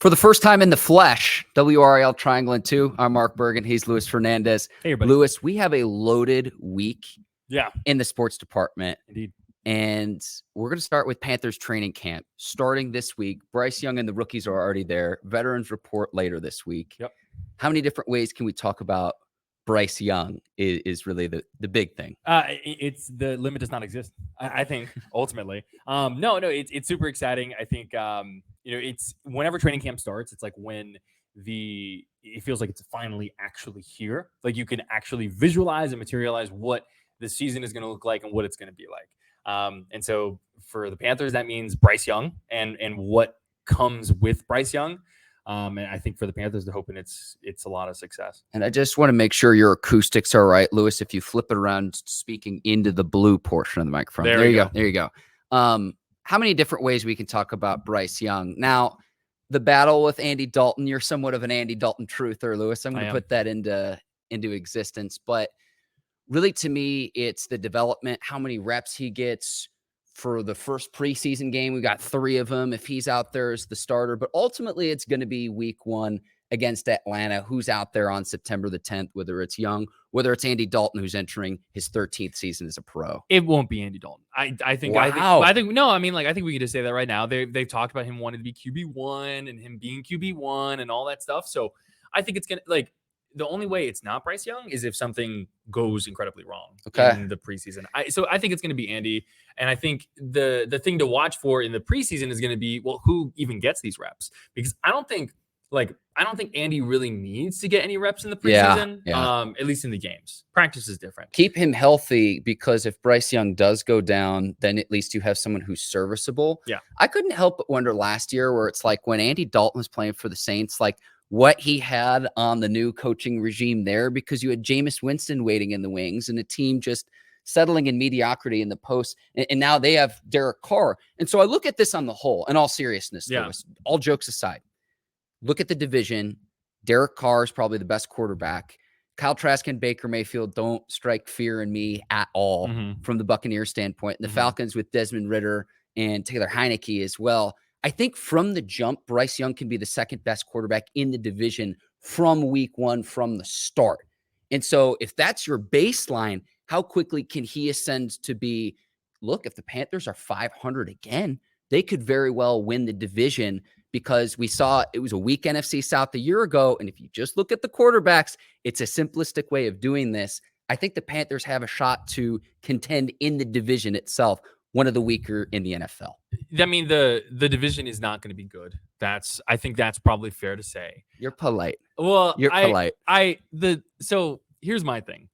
For the first time in the flesh, WRAL Triangle and Two. I'm Mark Bergin. He's Luis Fernandez. Hey, everybody. Luis, we have a loaded week Yeah, in the sports department. indeed. And we're going to start with Panthers training camp starting this week. Bryce Young and the rookies are already there. Veterans report later this week. Yep. How many different ways can we talk about Bryce Young is really the big thing? It's the limit does not exist. I think ultimately. No, it's super exciting. I think it's whenever training camp starts, it's like when it feels like it's finally actually here. Like you can actually visualize and materialize what the season is going to look like and what it's going to be like. And so for the Panthers, that means Bryce Young and what comes with Bryce Young. And I think for the Panthers, they're hoping it's a lot of success. And I just want to make sure your acoustics are right, Luis. If you flip it around, speaking into the blue portion of the microphone. There you go. There you go. How many different ways we can talk about Bryce Young? Now, the battle with Andy Dalton, you're somewhat of an Andy Dalton truther, Luis. I'm going to put that into existence. But really, to me, it's the development, how many reps he gets. For the first preseason game, we got 3 of them. If he's out there as the starter, but ultimately it's going to be week 1 against Atlanta. Who's out there on September the 10th, whether it's Young, whether it's Andy Dalton, who's entering his 13th season as a pro. It won't be Andy Dalton. I think we can just say that right now. They've talked about him wanting to be QB1 and him being QB1 and all that stuff. So I think it's going to the only way it's not Bryce Young is if something goes incredibly wrong in the preseason. So I think it's going to be Andy. And I think the thing to watch for in the preseason is going to be, well, who even gets these reps? Because I don't think Andy really needs to get any reps in the preseason, at least in the games. Practice is different. Keep him healthy, because if Bryce Young does go down, then at least you have someone who's serviceable. Yeah. I couldn't help but wonder last year where it's like when Andy Dalton was playing for the Saints, like what he had on the new coaching regime there, because you had Jameis Winston waiting in the wings and a team just settling in mediocrity in the post. And now they have Derek Carr. And so I look at this on the whole, in all seriousness, Lewis, all jokes aside, look at the division. Derek Carr is probably the best quarterback. Kyle Trask and Baker Mayfield don't strike fear in me at all from the Buccaneers standpoint. And the Falcons with Desmond Ridder and Taylor Heineke as well. I think from the jump, Bryce Young can be the second best quarterback in the division from week 1, from the start. And so if that's your baseline, how quickly can he ascend to be, look, if the Panthers are 500 again, they could very well win the division, because we saw it was a weak NFC South a year ago. And if you just look at the quarterbacks, it's a simplistic way of doing this. I think the Panthers have a shot to contend in the division itself, one of the weaker in the NFL. I mean, the division is not going to be good. I think that's probably fair to say. You're polite. Well, you're polite. So here's my thing.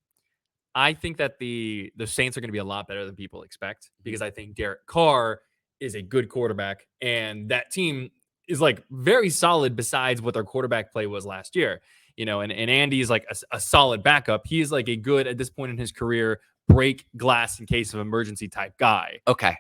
I think that the Saints are going to be a lot better than people expect, because I think Derek Carr is a good quarterback, and that team is like very solid besides what their quarterback play was last year. And Andy is like a solid backup. He is like a good, at this point in his career, break glass in case of emergency type guy. Okay.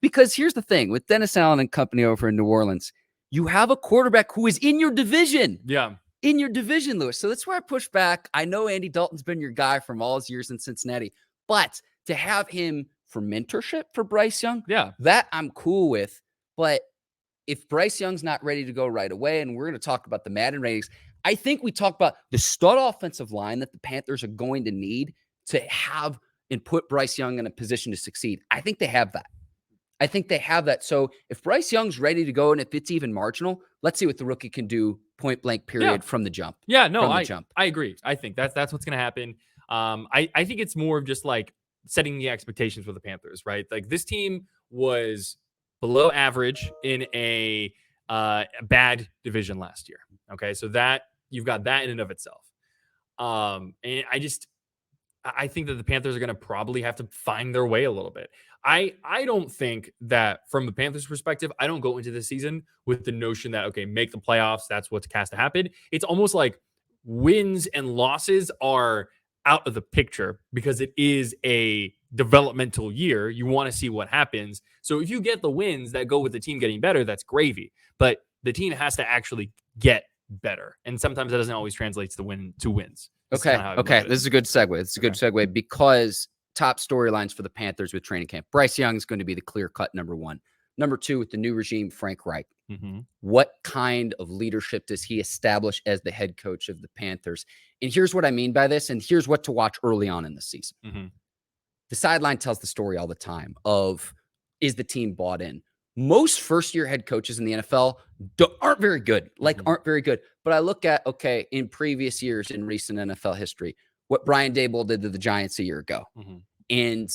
Because here's the thing with Dennis Allen and company over in New Orleans, you have a quarterback who is in your division. Yeah. In your division, Lewis. So that's where I push back. I know Andy Dalton's been your guy from all his years in Cincinnati, but to have him for mentorship for Bryce Young, that I'm cool with. But if Bryce Young's not ready to go right away, and we're going to talk about the Madden ratings, I think we talk about the stud offensive line that the Panthers are going to need to have and put Bryce Young in a position to succeed. I think they have that. So if Bryce Young's ready to go, and if it's even marginal, let's see what the rookie can do point blank period from the jump. I agree. I think that's what's going to happen. I think it's more of just like setting the expectations for the Panthers, right? Like this team was below average in a bad division last year. Okay. So that you've got that in and of itself. And I think that the Panthers are going to probably have to find their way a little bit. I don't think that from the Panthers perspective, I don't go into the season with the notion that, okay, make the playoffs. That's what's cast to happen. It's almost like wins and losses are out of the picture because it is a developmental year. You want to see what happens. So if you get the wins that go with the team getting better, that's gravy. But the team has to actually get better. And sometimes that doesn't always translate to wins. Okay. This is a good segue. It's a good segue because top storylines for the Panthers with training camp. Bryce Young is going to be the clear-cut number 1. Number 2, with the new regime, Frank Reich. What kind of leadership does he establish as the head coach of the Panthers? And here's what I mean by this, and here's what to watch early on in the season. The sideline tells the story all the time of, is the team bought in? Most first-year head coaches in the NFL aren't very good, aren't very good. But I look at, okay, in previous years in recent NFL history, what Brian Daboll did to the Giants a year ago. And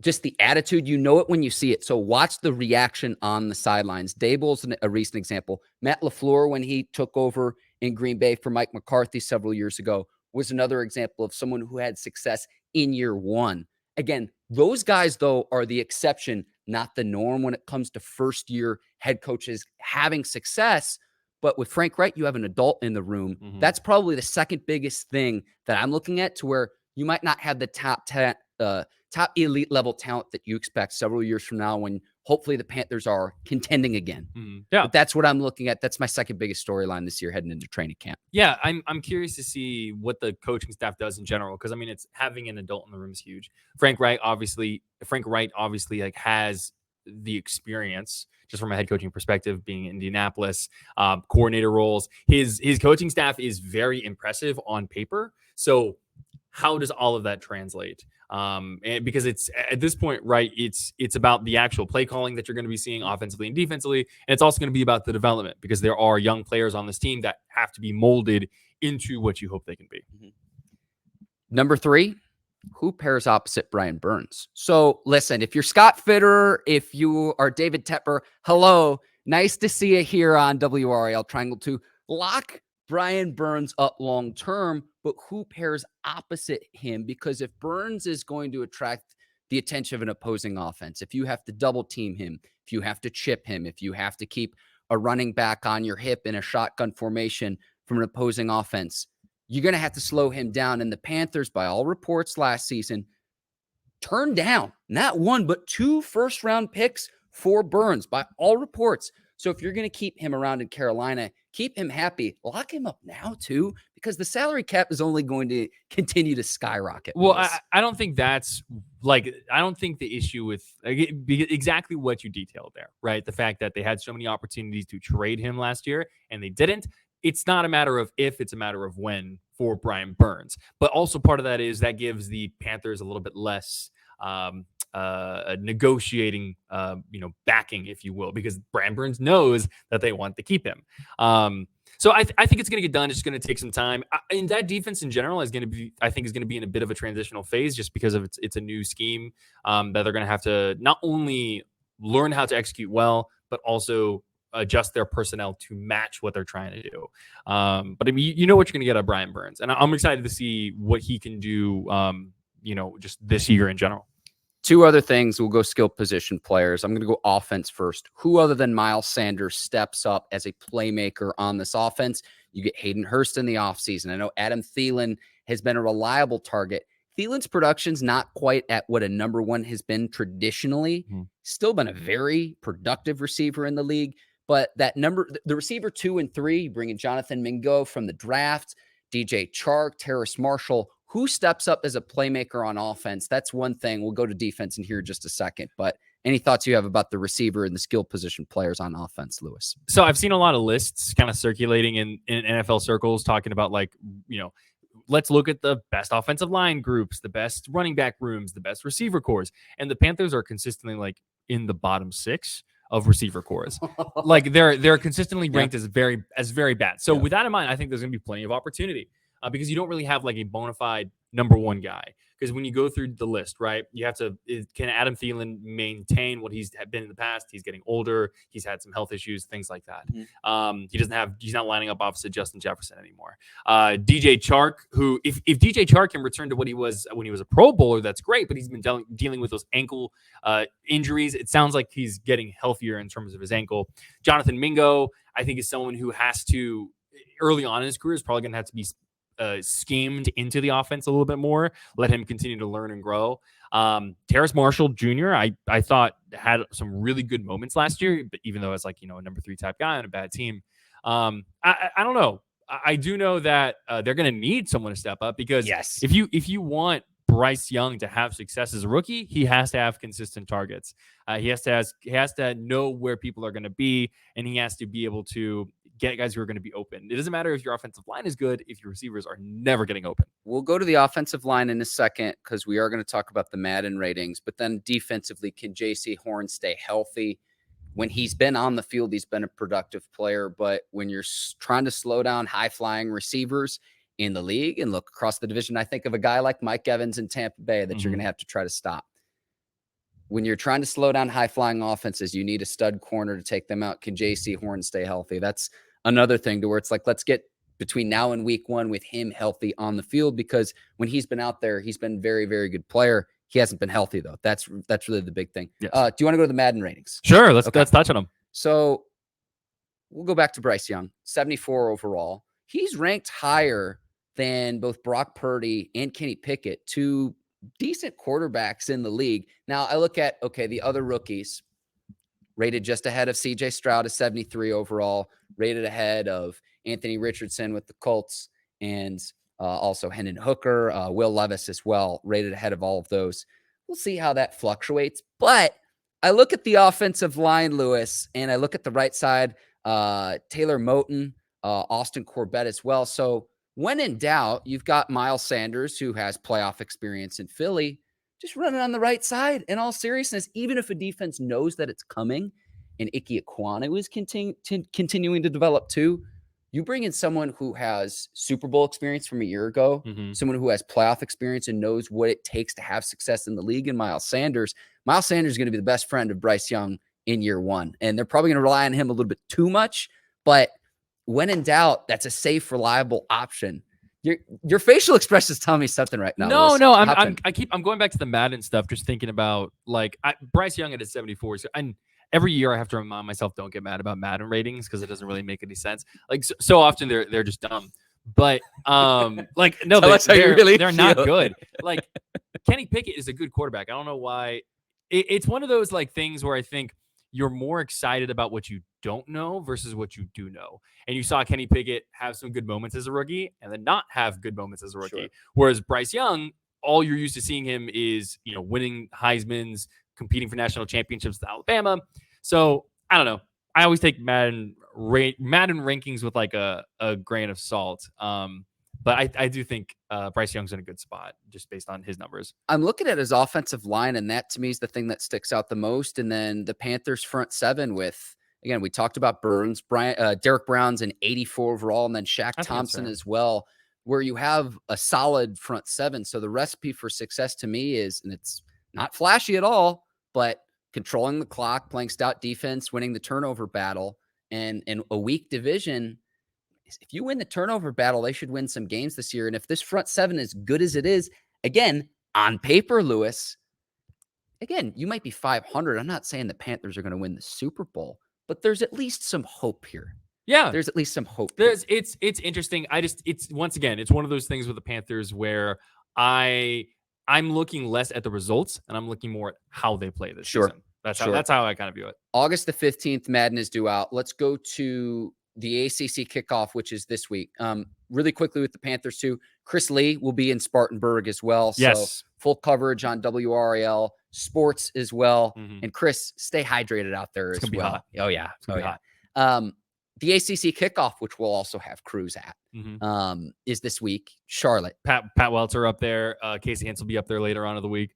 just the attitude, you know it when you see it. So watch the reaction on the sidelines. Daboll's a recent example. Matt LaFleur, when he took over in Green Bay for Mike McCarthy several years ago, was another example of someone who had success in year one. Again, those guys, though, are the exception, not the norm when it comes to first-year head coaches having success. But with Frank Reich, you have an adult in the room. That's probably the second biggest thing that I'm looking at, to where you might not have the top elite level talent that you expect several years from now when hopefully the Panthers are contending again. But that's what I'm looking at. That's my second biggest storyline this year heading into training camp. Yeah, I'm curious to see what the coaching staff does in general, because I mean, it's having an adult in the room is huge. Frank Reich obviously like has the experience just from a head coaching perspective, being in Indianapolis, coordinator roles. His coaching staff is very impressive on paper. So how does all of that translate? And because it's at this point, right, it's about the actual play calling that you're going to be seeing offensively and defensively. And it's also going to be about the development, because there are young players on this team that have to be molded into what you hope they can be. Number 3, who pairs opposite Brian Burns? So listen, if you're Scott Fitter, if you are David Tepper, hello, nice to see you here on WRAL Triangle 2. Lock Brian Burns up long term, but who pairs opposite him? Because if Burns is going to attract the attention of an opposing offense, if you have to double team him, if you have to chip him, if you have to keep a running back on your hip in a shotgun formation from an opposing offense, you're going to have to slow him down. And the Panthers, by all reports last season, turned down not 1, but 2 first-round picks for Burns, by all reports. So if you're going to keep him around in Carolina, keep him happy, lock him up now too, because the salary cap is only going to continue to skyrocket. Well, I don't think that's I don't think the issue with exactly what you detailed there, right? The fact that they had so many opportunities to trade him last year and they didn't. It's not a matter of if, it's a matter of when for Brian Burns. But also part of that is that gives the Panthers a little bit less negotiating, backing, if you will, because Brian Burns knows that they want to keep him. So I think it's going to get done. It's just going to take some time. And that defense in general is going to be in a bit of a transitional phase, just because of it's a new scheme that they're going to have to not only learn how to execute well, but also adjust their personnel to match what they're trying to do. But I mean, you know what you're going to get out of Brian Burns, and I'm excited to see what he can do. Just this year in general. 2 other things. We'll go skill position players. I'm going to go offense first. Who other than Miles Sanders steps up as a playmaker on this offense? You get Hayden Hurst in the offseason. I know Adam Thielen has been a reliable target. Thielen's production's not quite at what a number 1 has been traditionally. Still been a very productive receiver in the league. But that the receiver 2 and 3, you bring in Jonathan Mingo from the draft, DJ Chark, Terrace Marshall. Who steps up as a playmaker on offense? That's one thing. We'll go to defense in here in just a second. But any thoughts you have about the receiver and the skill position players on offense, Lewis? So I've seen a lot of lists kind of circulating in NFL circles talking about let's look at the best offensive line groups, the best running back rooms, the best receiver cores. And the Panthers are consistently in the bottom 6 of receiver cores. They're consistently ranked as very bad. So with that in mind, I think there's going to be plenty of opportunity. Because you don't really have a bona fide number 1 guy. Because when you go through the list, right, you have to, can Adam Thielen maintain what he's been in the past? He's getting older. He's had some health issues, things like that. He's not lining up opposite Justin Jefferson anymore. DJ Chark, who, if DJ Chark can return to what he was when he was a Pro Bowler, that's great. But he's been dealing with those ankle injuries. It sounds like he's getting healthier in terms of his ankle. Jonathan Mingo, I think, is someone who has to, early on in his career, is probably going to have to be schemed into the offense a little bit more, let him continue to learn and grow. Terrace Marshall Jr., I thought had some really good moments last year, but even though it's a number 3 type guy on a bad team. I don't know. I do know that they're going to need someone to step up, because if you want Bryce Young to have success as a rookie, he has to have consistent targets. He has to know where people are going to be, and he has to be able to get guys who are going to be open. It doesn't matter if your offensive line is good if your receivers are never getting open. We'll go to the offensive line in a second because we are going to talk about the Madden ratings. But then defensively, can Jaycee Horn stay healthy? When he's been on the field, he's been a productive player. But when you're trying to slow down high-flying receivers in the league and look across the division, I think of a guy like Mike Evans in Tampa Bay that you're going to have to try to stop. When you're trying to slow down high-flying offenses, you need a stud corner to take them out. Can Jaycee Horn stay healthy? That's another thing to where it's like, let's get between now and week 1 with him healthy on the field, because when he's been out there, he's been very, very good player. He hasn't been healthy, though. That's really the big thing. Yes. Do you want to go to the Madden ratings? Sure. Let's touch on them. So we'll go back to Bryce Young, 74 overall. He's ranked higher than both Brock Purdy and Kenny Pickett, two decent quarterbacks in the league. Now, I look at, the other rookies rated just ahead of C.J. Stroud at 73 overall, rated ahead of Anthony Richardson with the Colts, and also Hendon Hooker, Will Levis as well, rated ahead of all of those. We'll see how that fluctuates. But I look at the offensive line, Lewis, and I look at the right side, Taylor Moton, Austin Corbett as well. So when in doubt, you've got Miles Sanders, who has playoff experience in Philly, just running on the right side. In all seriousness, even if a defense knows that it's coming and Ike Ekwonu is continuing to develop too, you bring in someone who has Super Bowl experience from a year ago, someone who has playoff experience and knows what it takes to have success in the league, and Miles Sanders. Miles Sanders is going to be the best friend of Bryce Young in year 1, and they're probably going to rely on him a little bit too much, but when in doubt, that's a safe, reliable option. Your facial expressions tell me something right now. No, I'm going back to the Madden stuff, just thinking about Bryce Young at his 74. And every year I have to remind myself, don't get mad about Madden ratings because it doesn't really make any sense. Like so often they're just dumb. But no, they're not good. Like Kenny Pickett is a good quarterback. I don't know why. It's one of those things where I think you're more excited about what you don't know versus what you do know. And you saw Kenny Pickett have some good moments as a rookie and then not have good moments as a rookie. Sure. Whereas Bryce Young, all you're used to seeing him is, winning Heismans, competing for national championships with Alabama. So I don't know. I always take Madden rankings with a grain of salt. But I do think Bryce Young's in a good spot just based on his numbers. I'm looking at his offensive line, and that to me is the thing that sticks out the most. And then the Panthers front seven with, again, we talked about Burns, Derek Brown's an 84 overall, and then Shaq Thompson as well, where you have a solid front seven. So the recipe for success to me is, and it's not flashy at all, but controlling the clock, playing stout defense, winning the turnover battle, and in a weak division. If you win the turnover battle, they should win some games this year. And if this front seven is good as it is, again, on paper, Lewis, again, you might be 500. I'm not saying the Panthers are going to win the Super Bowl, but there's at least some hope here. Yeah. There's at least some hope. It's interesting. It's once again, it's one of those things with the Panthers where I'm looking less at the results and I'm looking more at how they play this season. That's how I kind of view it. August the 15th, Madden is due out. Let's go to the ACC Kickoff, which is this week. Really quickly with the Panthers too. Chris Lee will be in Spartanburg as well. Yes. So full coverage on WRAL Sports as well. And Chris, stay hydrated out there as well. Hot. Oh yeah. Hot. The ACC Kickoff, which we'll also have crews at, is this week. Charlotte. Pat Welter up there. Casey Hintz will be up there later on in the week.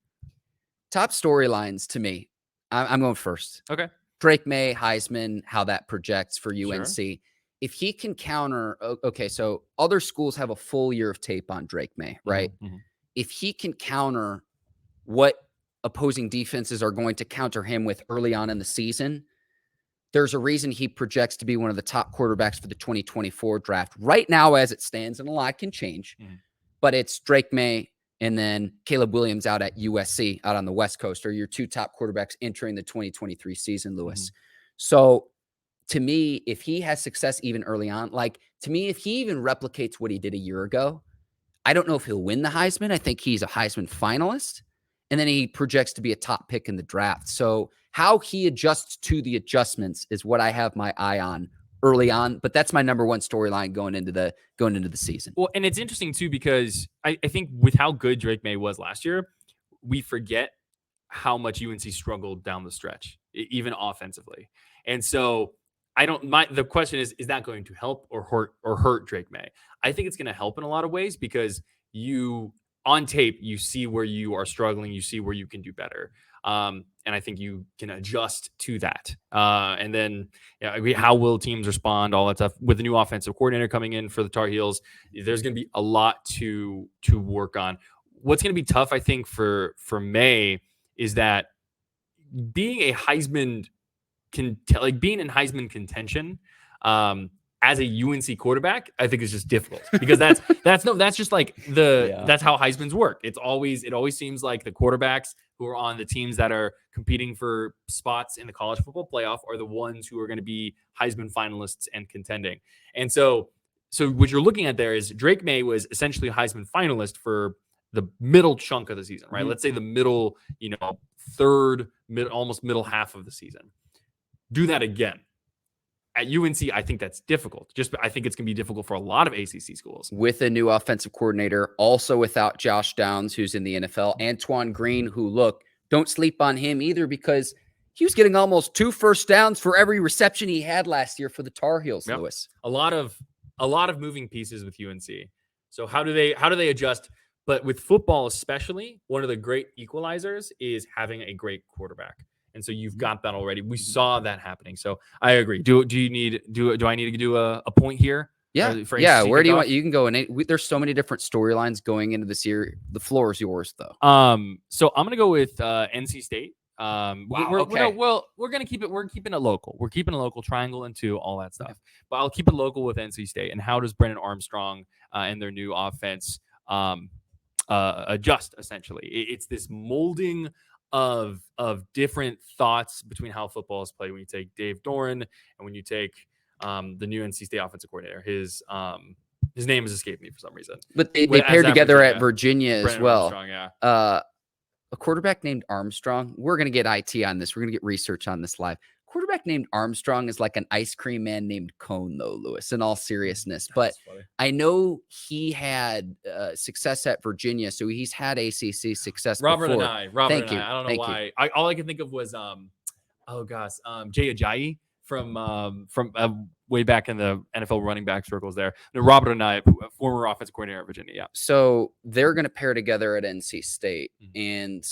Top storylines to me. I'm going first. Okay. Drake Maye, Heisman, how that projects for UNC. Sure. If he can counter, so other schools have a full year of tape on Drake Maye, right? If he can counter what opposing defenses are going to counter him with early on in the season, there's a reason he projects to be one of the top quarterbacks for the 2024 draft. Right now, as it stands, and a lot can change, but it's Drake Maye and then Caleb Williams out at USC, out on the West Coast, are your two top quarterbacks entering the 2023 season, Lewis. So to me, if he has success even early on, to me, if he even replicates what he did a year ago, I don't know if he'll win the Heisman. I think he's a Heisman finalist. And then he projects to be a top pick in the draft. So how he adjusts to the adjustments is what I have my eye on early on, but that's my number one storyline going into the season. Well, and it's interesting too, because I think with how good Drake Maye was last year, we forget how much UNC struggled down the stretch, even offensively. And so the question is that going to help or hurt Drake Maye? I think it's going to help in a lot of ways, because on tape, you see where you are struggling, you see where you can do better. And I think you can adjust to that. And then how will teams respond, all that stuff. With the new offensive coordinator coming in for the Tar Heels, there's going to be a lot to work on. What's going to be tough, I think, for Maye is that being a Heisman being in Heisman contention as a UNC quarterback, I think is just difficult, because that's just like that's how Heisman's work. It always seems like the quarterbacks who are on the teams that are competing for spots in the college football playoff are the ones who are going to be Heisman finalists and contending. And so what you're looking at there is Drake Maye was essentially a Heisman finalist for the middle chunk of the season, right? Mm-hmm. Let's say the middle, almost middle half of the season. Do that again. At UNC, I think that's difficult. I think it's going to be difficult for a lot of ACC schools. With a new offensive coordinator, also without Josh Downs, who's in the NFL, Antoine Green, who, don't sleep on him either, because he was getting almost 2 first downs for every reception he had last year for the Tar Heels, yep. Lewis. A lot of moving pieces with UNC. So how do they adjust? But with football especially, one of the great equalizers is having a great quarterback. And so you've got that already. We saw that happening. So I agree. Do I need to do a point here? Yeah. Yeah. Where do you want? You can go. And there's so many different storylines going into this year. The floor is yours, though. So I'm gonna go with NC State. Okay. We're gonna keep it. We're keeping it local. We're keeping a local triangle and two, all that stuff. But I'll keep it local with NC State. And how does Brennan Armstrong and their new offense adjust? Essentially, it's this molding of different thoughts between how football is played when you take Dave Doran and when you take the new NC State offensive coordinator. His name has escaped me for some reason. But they paired together at Virginia as Brennan well. Armstrong, a quarterback named Armstrong. We're going to get IT on this. We're going to get research on this live. Quarterback named Armstrong is like an ice cream man named Cone, though, Lewis, in all seriousness. But I know he had success at Virginia, so he's had ACC success Robert before. Thank you. I don't know why. All I can think of was, Jay Ajayi from way back in the NFL running back circles there. No, Robert and I, former offensive coordinator at Virginia. Yeah. So they're going to pair together at NC State. Mm-hmm. And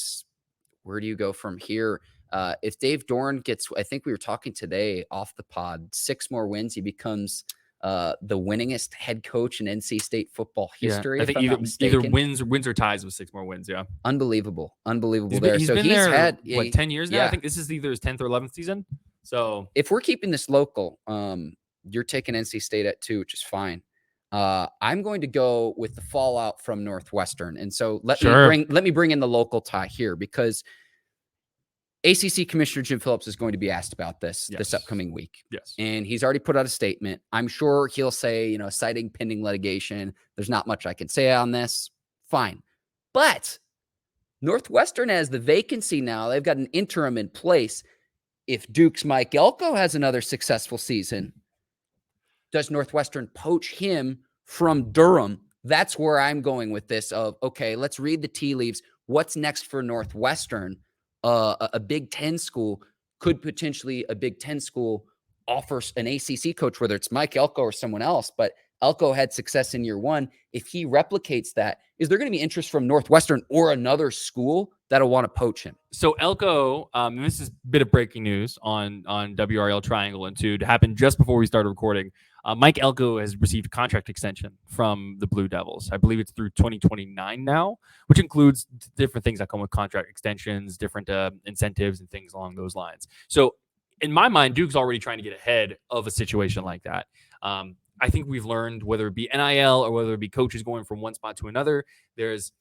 where do you go from here? If Dave Doran gets, I think we were talking today off the pod, 6 more wins, he becomes the winningest head coach in NC State football history. Yeah, I think either wins or ties with 6 more wins. Yeah. Unbelievable. He's been there, had 10 years now? Yeah. I think this is either his 10th or 11th season. So if we're keeping this local, you're taking NC State at 2, which is fine. I'm going to go with the fallout from Northwestern. And so let me bring in the local tie here, because ACC Commissioner Jim Phillips is going to be asked about this upcoming week. Yes. And he's already put out a statement. I'm sure he'll say, citing pending litigation, there's not much I can say on this. Fine. But Northwestern has the vacancy now. They've got an interim in place. If Duke's Mike Elko has another successful season, does Northwestern poach him from Durham? That's where I'm going with this of, okay, let's read the tea leaves. What's next for Northwestern? A Big Ten school could potentially offer an ACC coach, whether it's Mike Elko or someone else, but Elko had success in year 1. If he replicates that, is there going to be interest from Northwestern or another school that'll want to poach him? So Elko, this is a bit of breaking news on WRAL Triangle and Two. It happened just before we started recording. Mike Elko has received a contract extension from the Blue Devils. I believe it's through 2029 now, which includes different things that come with contract extensions, different incentives and things along those lines. So in my mind, Duke's already trying to get ahead of a situation like that. I think we've learned, whether it be NIL or whether it be coaches going from one spot to another, there's,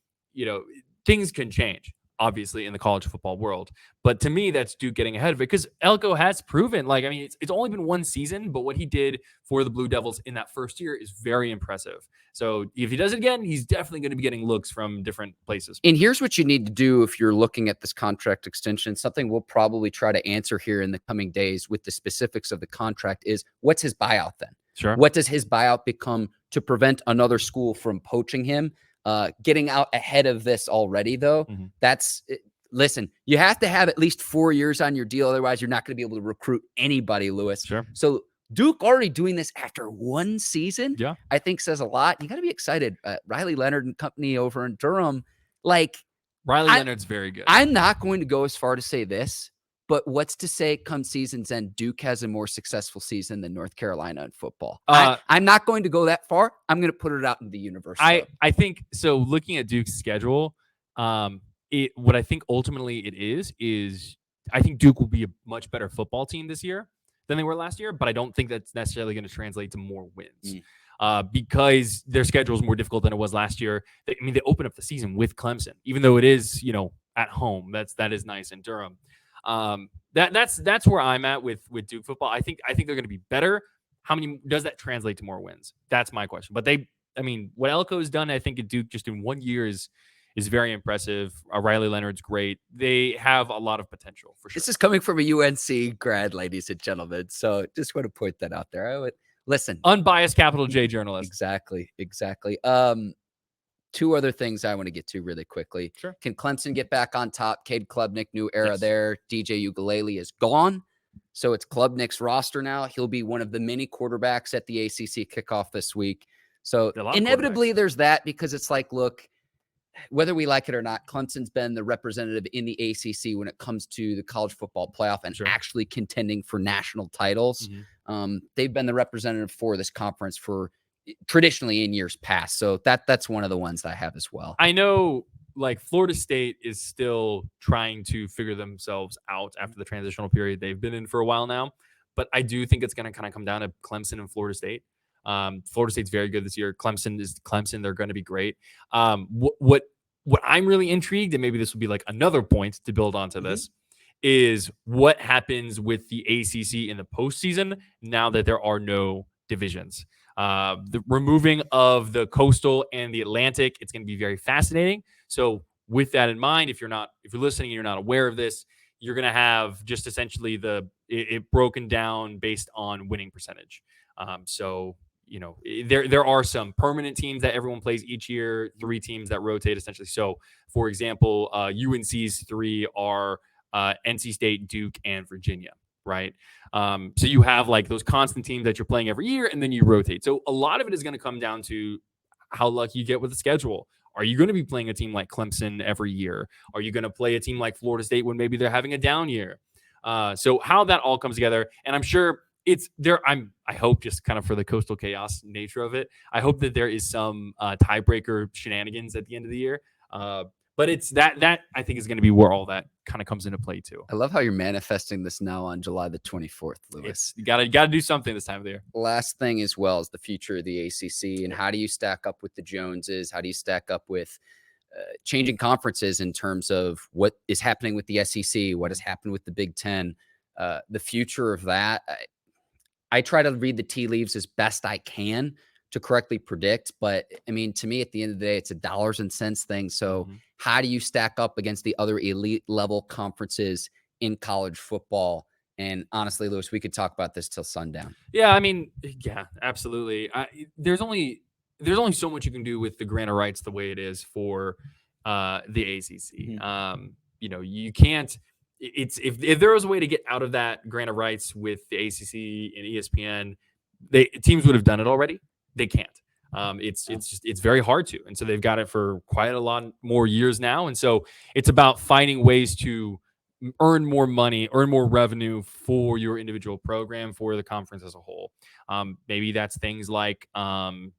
things can change. obviously, in the college football world. But to me, that's Duke getting ahead of it because Elko has proven, like, I mean, it's only been one season, but what he did for the Blue Devils in that first year is very impressive. So if he does it again, he's definitely going to be getting looks from different places. And here's what you need to do if you're looking at this contract extension. Something we'll probably try to answer here in the coming days with the specifics of the contract is, what's his buyout then? Sure. What does his buyout become to prevent another school from poaching him? Getting out ahead of this already, though, listen, you have to have at least 4 years on your deal. Otherwise, you're not going to be able to recruit anybody, Lewis. Sure. So Duke already doing this after one season, I think says a lot. You got to be excited. Riley Leonard and company over in Durham, like Leonard's very good. I'm not going to go as far to say this, but what's to say come season's end, Duke has a more successful season than North Carolina in football? I'm not going to go that far. I'm going to put it out in the universe. I think so. Looking at Duke's schedule, what I think ultimately it is I think Duke will be a much better football team this year than they were last year, but I don't think that's necessarily going to translate to more wins because their schedule is more difficult than it was last year. They open up the season with Clemson, even though it is, at home. That is nice in Durham. That's where I'm at with Duke football. I think they're going to be better. How many does that translate to more wins? That's my question. But what Elko's done, I think at Duke just in 1 year is very impressive. Riley Leonard's great. They have a lot of potential for sure. This is coming from a UNC grad, ladies and gentlemen. So just want to point that out there. I would listen. Unbiased capital J journalist. Exactly. Two other things I want to get to really quickly. Sure. Can Clemson get back on top? Cade Klubnik, new era there. DJ Ugalele is gone. So it's Klubnik's roster now. He'll be one of the many quarterbacks at the ACC kickoff this week. So inevitably there's that because it's like, look, whether we like it or not, Clemson's been the representative in the ACC when it comes to the college football playoff and actually contending for national titles. They've been the representative for this conference for traditionally in years past. So that's one of the ones that I have as well. I know Florida State is still trying to figure themselves out after the transitional period they've been in for a while now. But I do think it's going to kind of come down to Clemson and Florida State. Florida State's very good this year. Clemson is Clemson. They're going to be great. What I'm really intrigued, and maybe this will be another point to build onto this, is what happens with the ACC in the postseason now that there are no divisions. The removing of the Coastal and the Atlantic, it's going to be very fascinating. So with that in mind, if you're listening and you're not aware of this, you're going to have just essentially it broken down based on winning percentage. There are some permanent teams that everyone plays each year, 3 teams that rotate essentially. So, for example, UNC's 3 are NC State, Duke, and Virginia, right? So you have those constant teams that you're playing every year, and then you rotate. So a lot of it is going to come down to how lucky you get with the schedule. Are you going to be playing a team like Clemson every year? Are you going to play a team like Florida State when maybe they're having a down year? So how that all comes together, and I'm sure it's there. I hope just kind of for the coastal chaos nature of it, I hope that there is some tiebreaker shenanigans at the end of the year. But it's that I think is going to be where all that kind of comes into play too. I love how you're manifesting this now on July the 24th, Lewis. You gotta do something this time of the year. Last thing as well is the future of the ACC and how do you stack up with the Joneses? How do you stack up with changing conferences in terms of what is happening with the SEC? What has happened with the Big Ten? The future of that. I try to read the tea leaves as best I can to correctly predict. But to me, at the end of the day, it's a dollars and cents thing. So how do you stack up against the other elite level conferences in college football? And honestly, Lewis, we could talk about this till sundown. Yeah, absolutely. There's only so much you can do with the grant of rights the way it is for the ACC. You can't. If there was a way to get out of that grant of rights with the ACC and ESPN, teams would have done it already. They can't. It's very hard to, and so they've got it for quite a lot more years now. And so it's about finding ways to earn more money, earn more revenue for your individual program, for the conference as a whole. Maybe that's things like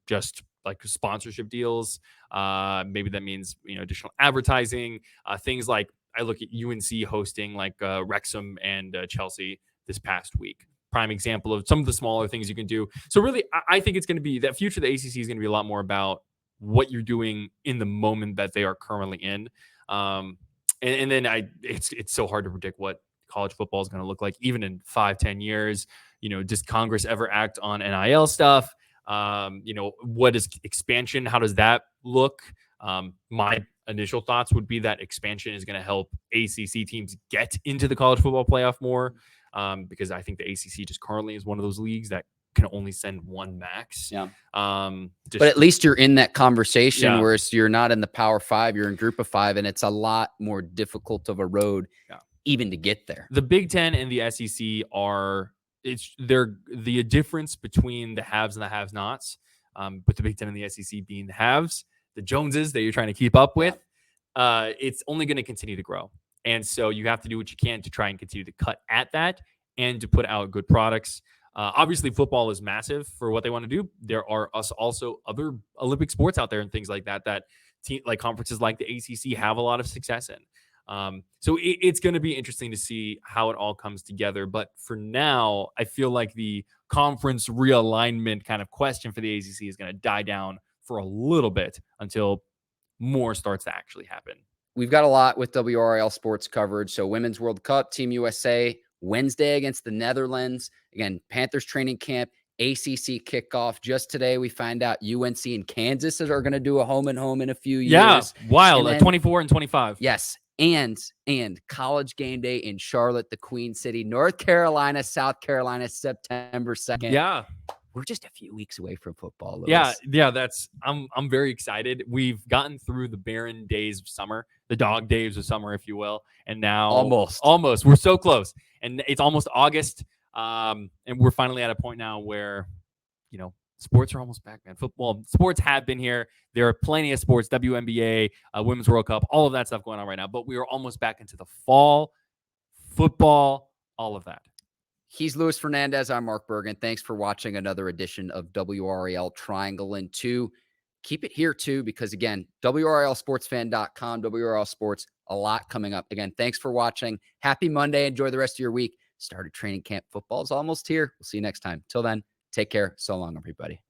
just like sponsorship deals. Maybe that means additional advertising. Things like I look at UNC hosting Wrexham and Chelsea this past week. Prime example of some of the smaller things you can do. So really, I think it's going to be that future of the ACC is going to be a lot more about what you're doing in the moment that they are currently in. And then it's so hard to predict what college football is going to look like, even in 5-10 years. Does Congress ever act on NIL stuff? What is expansion? How does that look? My initial thoughts would be that expansion is going to help ACC teams get into the college football playoff more, because I think the ACC just currently is one of those leagues that can only send one max. Yeah. But at least you're in that conversation, whereas you're not in the Power Five, you're in Group of Five, and it's a lot more difficult of a road even to get there. The Big Ten and the SEC they're the difference between the haves and the have-nots, with the Big Ten and the SEC being the haves, the Joneses that you're trying to keep up with. It's only going to continue to grow. And so you have to do what you can to try and continue to cut at that and to put out good products. Obviously, football is massive for what they want to do. There are also other Olympic sports out there and things like that like conferences like the ACC have a lot of success in. So it's going to be interesting to see how it all comes together. But for now, I feel like the conference realignment kind of question for the ACC is going to die down for a little bit until more starts to actually happen. We've got a lot with WRAL sports coverage. So Women's World Cup, Team USA, Wednesday against the Netherlands. Again, Panthers training camp, ACC kickoff. Just today, we find out UNC and Kansas are going to do a home and home in a few years. Yeah, wild. 24 and 25. Yes. And college game day in Charlotte, the Queen City, North Carolina, South Carolina, September 2nd. Yeah. We're just a few weeks away from football, Louis. Yeah. I'm very excited. We've gotten through the barren days of summer, the dog days of summer, if you will, and now almost. We're so close, and it's almost August, and we're finally at a point now where, sports are almost back, man. Football sports have been here. There are plenty of sports, WNBA, Women's World Cup, all of that stuff going on right now. But we are almost back into the fall, football, all of that. He's Luis Fernandez. I'm Mark Bergin. Thanks for watching another edition of WRAL Triangle and Two. Keep it here, too, because, again, WRALSportsFan.com, WRAL Sports, a lot coming up. Again, thanks for watching. Happy Monday. Enjoy the rest of your week. Started training camp. Football's almost here. We'll see you next time. Till then, take care. So long, everybody.